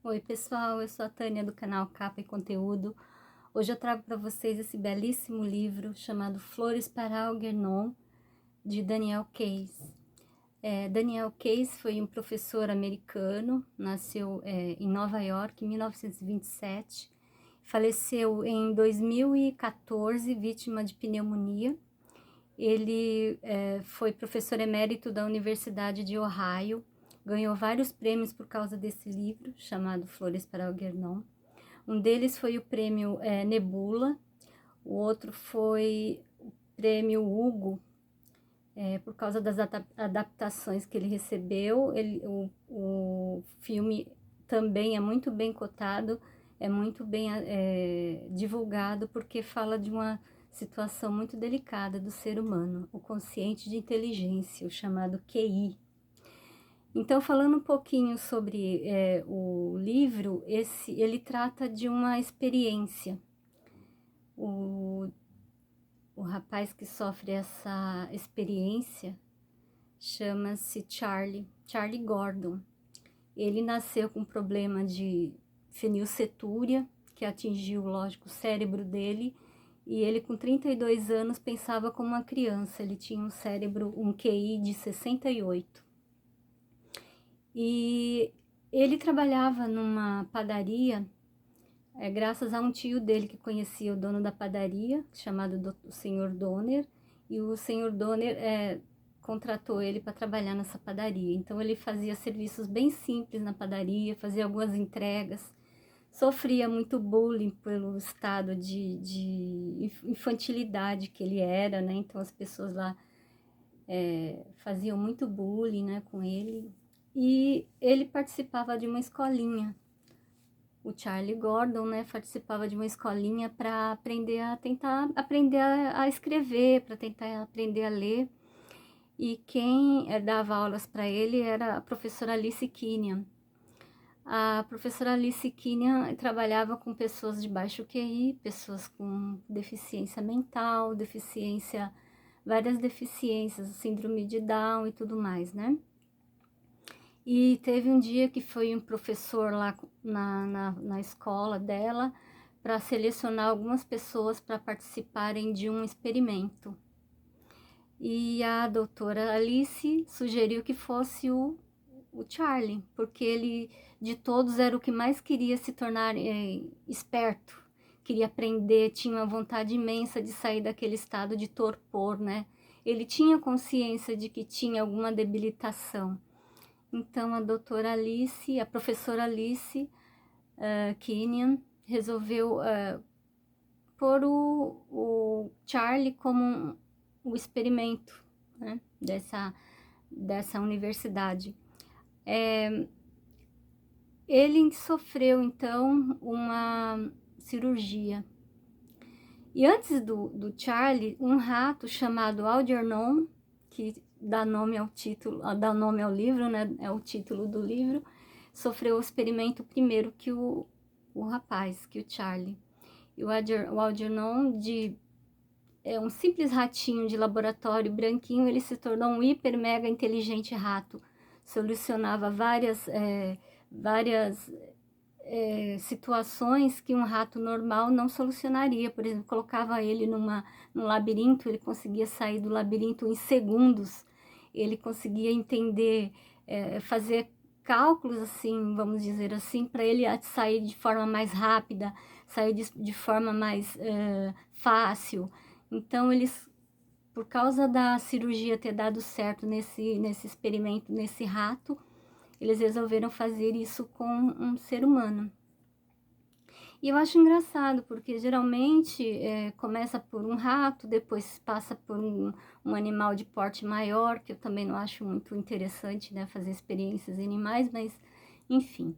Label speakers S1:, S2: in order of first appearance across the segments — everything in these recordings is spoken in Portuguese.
S1: Oi pessoal, eu sou a Tânia do canal Capa e Conteúdo. Hoje eu trago para vocês esse belíssimo livro chamado Flores para Algernon, de Daniel Case. Daniel Case foi um professor americano, nasceu em Nova York em 1927, faleceu em 2014 vítima de pneumonia. Ele foi professor emérito da Universidade de Ohio, ganhou vários prêmios por causa desse livro, chamado Flores para Algernon. Um deles foi o prêmio Nebula, o outro foi o prêmio Hugo, por causa das adaptações que ele recebeu. O filme também é muito bem cotado, é muito bem divulgado, porque fala de uma situação muito delicada do ser humano, o consciente de inteligência, o chamado QI. Então, falando um pouquinho sobre o livro, ele trata de uma experiência. O rapaz que sofre essa experiência chama-se Charlie Gordon. Ele nasceu com um problema de fenilcetúria, que atingiu, lógico, o cérebro dele, e ele com 32 anos pensava como uma criança, ele tinha um cérebro, um QI de 68. E ele trabalhava numa padaria, graças a um tio dele que conhecia o dono da padaria, chamado o Sr. Donner, e o Sr. Donner contratou ele para trabalhar nessa padaria. Então ele fazia serviços bem simples na padaria, fazia algumas entregas, sofria muito bullying pelo estado de infantilidade que ele era, né? Então as pessoas lá faziam muito bullying, né, com ele. E ele participava de uma escolinha, o Charlie Gordon, né, participava de uma escolinha para tentar aprender a escrever, para tentar aprender a ler. E quem dava aulas para ele era a professora Alice Kinnear. A professora Alice Kinnear trabalhava com pessoas de baixo QI, pessoas com deficiência mental, várias deficiências, síndrome de Down e tudo mais, né? E teve um dia que foi um professor lá na escola dela para selecionar algumas pessoas para participarem de um experimento. E a doutora Alice sugeriu que fosse o Charlie, porque ele, de todos, era o que mais queria se tornar esperto, queria aprender, tinha uma vontade imensa de sair daquele estado de torpor, né? Ele tinha consciência de que tinha alguma debilitação. Então, a doutora Alice, a professora Alice Kinnear, resolveu pôr o Charlie como o experimento, né, dessa universidade. Ele sofreu, então, uma cirurgia. E antes do Charlie, um rato chamado Algernon, que dá nome ao livro, né? É o título do livro, sofreu o experimento primeiro que o rapaz, que o Charlie. E o Algernon, um simples ratinho de laboratório branquinho, ele se tornou um hiper mega inteligente rato. Solucionava várias situações que um rato normal não solucionaria. Por exemplo, colocava ele num labirinto, ele conseguia sair do labirinto em segundos, ele conseguia entender, fazer cálculos, assim, vamos dizer assim, para ele sair de forma mais rápida, sair de forma mais fácil. Então, por causa da cirurgia ter dado certo nesse experimento, nesse rato, eles resolveram fazer isso com um ser humano. E eu acho engraçado, porque geralmente começa por um rato, depois passa por um animal de porte maior, que eu também não acho muito interessante, né, fazer experiências em animais, mas enfim.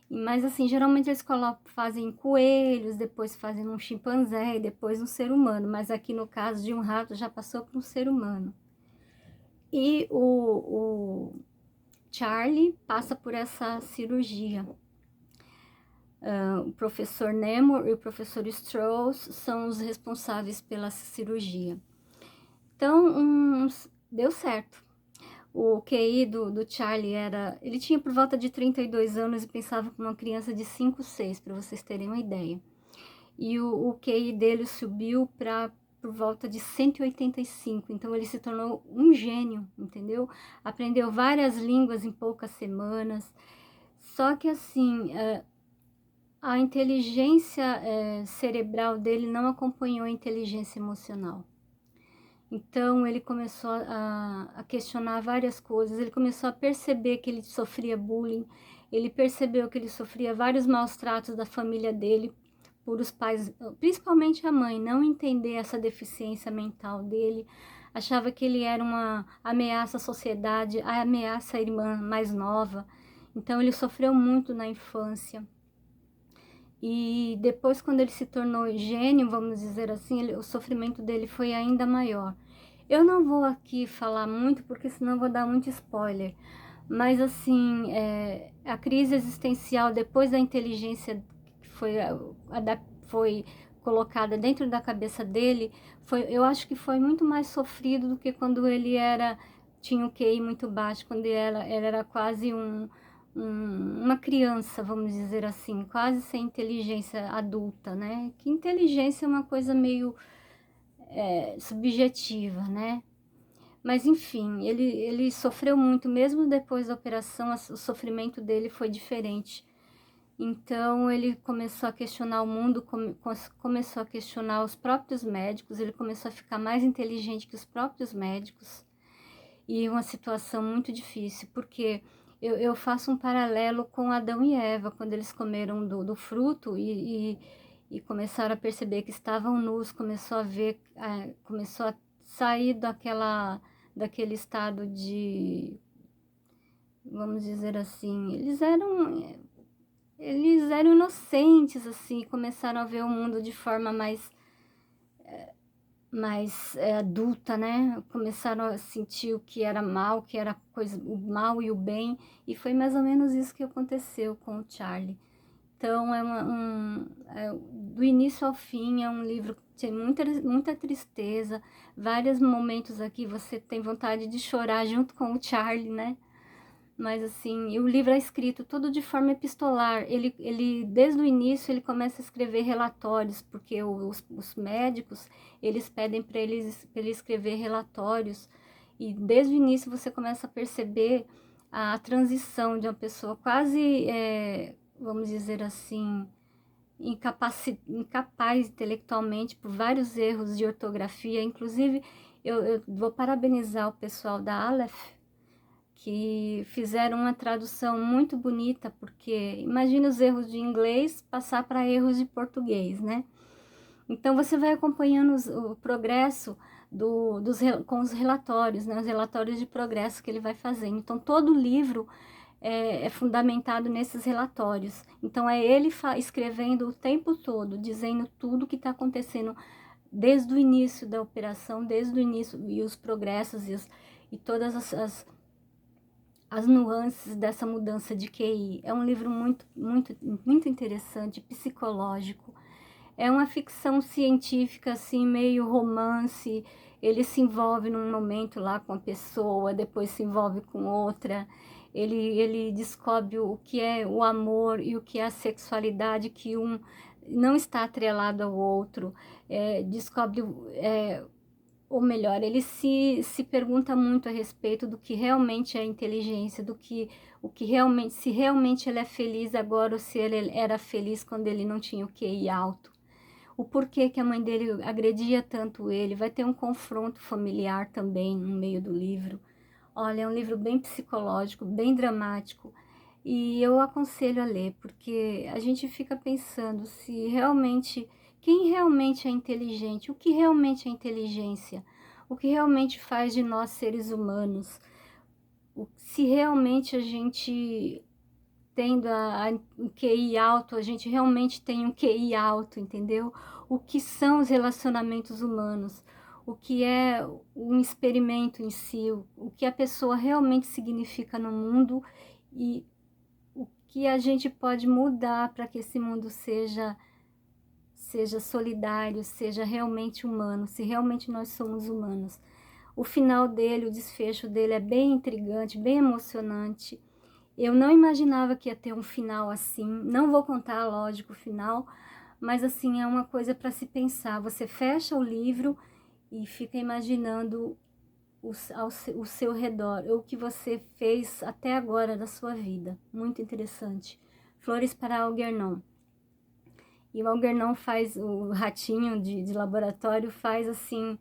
S1: Mas assim, geralmente eles fazem coelhos, depois fazem um chimpanzé e depois um ser humano, mas aqui no caso de um rato já passou por um ser humano. E o Charlie passa por essa cirurgia. O professor Nemor e o professor Strauss são os responsáveis pela cirurgia. Então, deu certo. O QI do Charlie ele tinha por volta de 32 anos e pensava como uma criança de 5, 6, para vocês terem uma ideia. E o QI dele subiu para por volta de 185, então ele se tornou um gênio, entendeu? Aprendeu várias línguas em poucas semanas, só que assim, a inteligência cerebral dele não acompanhou a inteligência emocional. Então ele começou a questionar várias coisas, ele começou a perceber que ele sofria bullying, ele percebeu que ele sofria vários maus tratos da família dele, por os pais, principalmente a mãe, não entender essa deficiência mental dele, achava que ele era uma ameaça à sociedade, ameaça à irmã mais nova, então ele sofreu muito na infância. E depois, quando ele se tornou gênio, vamos dizer assim, o sofrimento dele foi ainda maior. Eu não vou aqui falar muito, porque senão vou dar muito spoiler. Mas, assim, a crise existencial depois da inteligência que foi colocada dentro da cabeça dele, eu acho que foi muito mais sofrido do que quando ele tinha o QI muito baixo, quando ele era quase uma criança, vamos dizer assim, quase sem inteligência adulta, né? Que inteligência é uma coisa meio subjetiva, né? Mas enfim, ele sofreu muito, mesmo depois da operação, o sofrimento dele foi diferente. Então ele começou a questionar o mundo, começou a questionar os próprios médicos, ele começou a ficar mais inteligente que os próprios médicos. E uma situação muito difícil, porque eu faço um paralelo com Adão e Eva, quando eles comeram do fruto e começaram a perceber que estavam nus, começou a ver, começou a sair daquele estado de, vamos dizer assim, eles eram inocentes, assim, começaram a ver o mundo de forma mais adulta, né? Começaram a sentir o que era mal, o que era o mal e o bem, e foi mais ou menos isso que aconteceu com o Charlie. Então, do início ao fim, é um livro que tem muita tristeza, vários momentos aqui você tem vontade de chorar junto com o Charlie, né? Mas assim, o livro é escrito todo de forma epistolar. Ele desde o início ele começa a escrever relatórios, porque os médicos eles pedem para ele escrever relatórios. E desde o início você começa a perceber a transição de uma pessoa quase, vamos dizer assim, incapaz intelectualmente por vários erros de ortografia. Inclusive, eu vou parabenizar o pessoal da Aleph, que fizeram uma tradução muito bonita, porque imagina os erros de inglês passar para erros de português, né? Então você vai acompanhando o progresso com os relatórios, né? Os relatórios de progresso que ele vai fazendo. Então todo o livro é fundamentado nesses relatórios. Então é ele escrevendo o tempo todo, dizendo tudo o que está acontecendo desde o início da operação, desde o início, e os progressos e todas as nuances dessa mudança de QI. É um livro muito, muito, muito interessante, psicológico. É uma ficção científica, assim, meio romance. Ele se envolve num momento lá com a pessoa, depois se envolve com outra. Ele descobre o que é o amor e o que é a sexualidade, que um não está atrelado ao outro. Descobre ou melhor, ele se pergunta muito a respeito do que realmente é inteligência, o que realmente, se realmente ele é feliz agora ou se ele era feliz quando ele não tinha o QI alto. O porquê que a mãe dele agredia tanto ele, vai ter um confronto familiar também no meio do livro. Olha, é um livro bem psicológico, bem dramático, e eu aconselho a ler, porque a gente fica pensando se realmente, quem realmente é inteligente, o que realmente é inteligência, o que realmente faz de nós seres humanos, se realmente a gente, tendo um QI alto, a gente realmente tem um QI alto, entendeu? O que são os relacionamentos humanos, o que é um experimento em si, o que a pessoa realmente significa no mundo e o que a gente pode mudar para que esse mundo seja solidário, seja realmente humano, se realmente nós somos humanos. O final dele, o desfecho dele é bem intrigante, bem emocionante. Eu não imaginava que ia ter um final assim. Não vou contar, lógico, o final, mas assim, é uma coisa para se pensar. Você fecha o livro e fica imaginando o seu redor, o que você fez até agora da sua vida. Muito interessante. Flores para Algernon. E o Algernon faz, o ratinho de laboratório faz assim,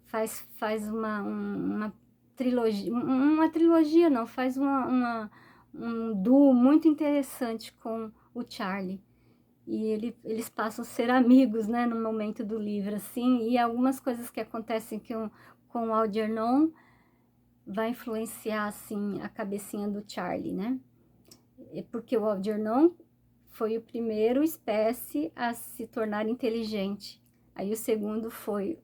S1: faz uma trilogia não, faz um duo muito interessante com o Charlie. E eles passam a ser amigos, né, no momento do livro, assim, e algumas coisas que acontecem com o Algernon vai influenciar, assim, a cabecinha do Charlie, né? Porque o Algernon foi o primeiro espécie a se tornar inteligente. Aí o segundo foi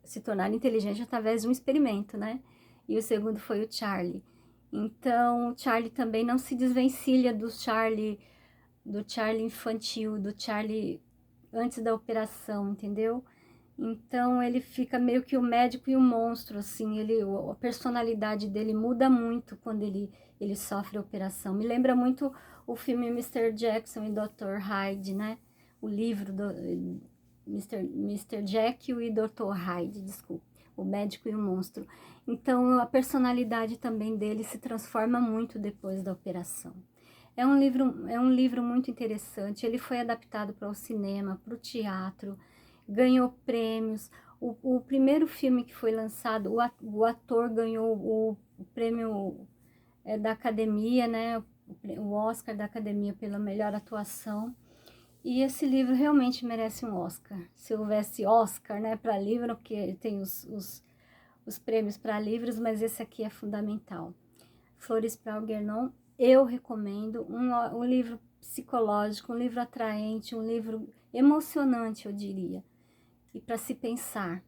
S1: se tornar inteligente através de um experimento, né? E o segundo foi o Charlie. Então, o Charlie também não se desvencilha do Charlie infantil, do Charlie antes da operação, entendeu? Então ele fica meio que o médico e o monstro, assim, a personalidade dele muda muito quando ele sofre a operação. Me lembra muito o filme Mr. Jackson e Dr. Hyde, né? O livro do Mr. Jekyll e Dr. Hyde, desculpe, o médico e o monstro. Então a personalidade também dele se transforma muito depois da operação. É um livro muito interessante. Ele foi adaptado para o cinema, para o teatro, ganhou prêmios. O primeiro filme que foi lançado, o ator ganhou o prêmio da academia, né? O Oscar da academia pela melhor atuação. E esse livro realmente merece um Oscar. Se houvesse Oscar, né, para livro, porque tem os prêmios para livros, mas esse aqui é fundamental. Flores para Algernon, eu recomendo, um livro psicológico, um livro atraente, um livro emocionante, eu diria. E para se pensar,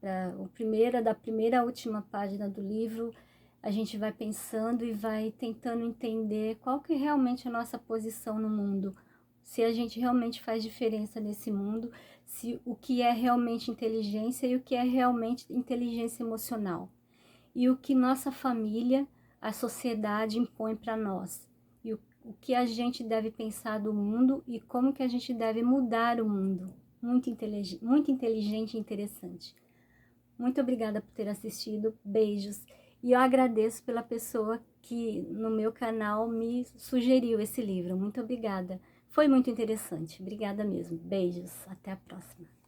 S1: da primeira à última página do livro, a gente vai pensando e vai tentando entender qual que é realmente a nossa posição no mundo, se a gente realmente faz diferença nesse mundo, se o que é realmente inteligência e o que é realmente inteligência emocional. E o que nossa família, a sociedade impõe para nós. E o que a gente deve pensar do mundo e como que a gente deve mudar o mundo. Muito inteligente e interessante. Muito obrigada por ter assistido. Beijos. E eu agradeço pela pessoa que no meu canal me sugeriu esse livro. Muito obrigada. Foi muito interessante. Obrigada mesmo. Beijos. Até a próxima.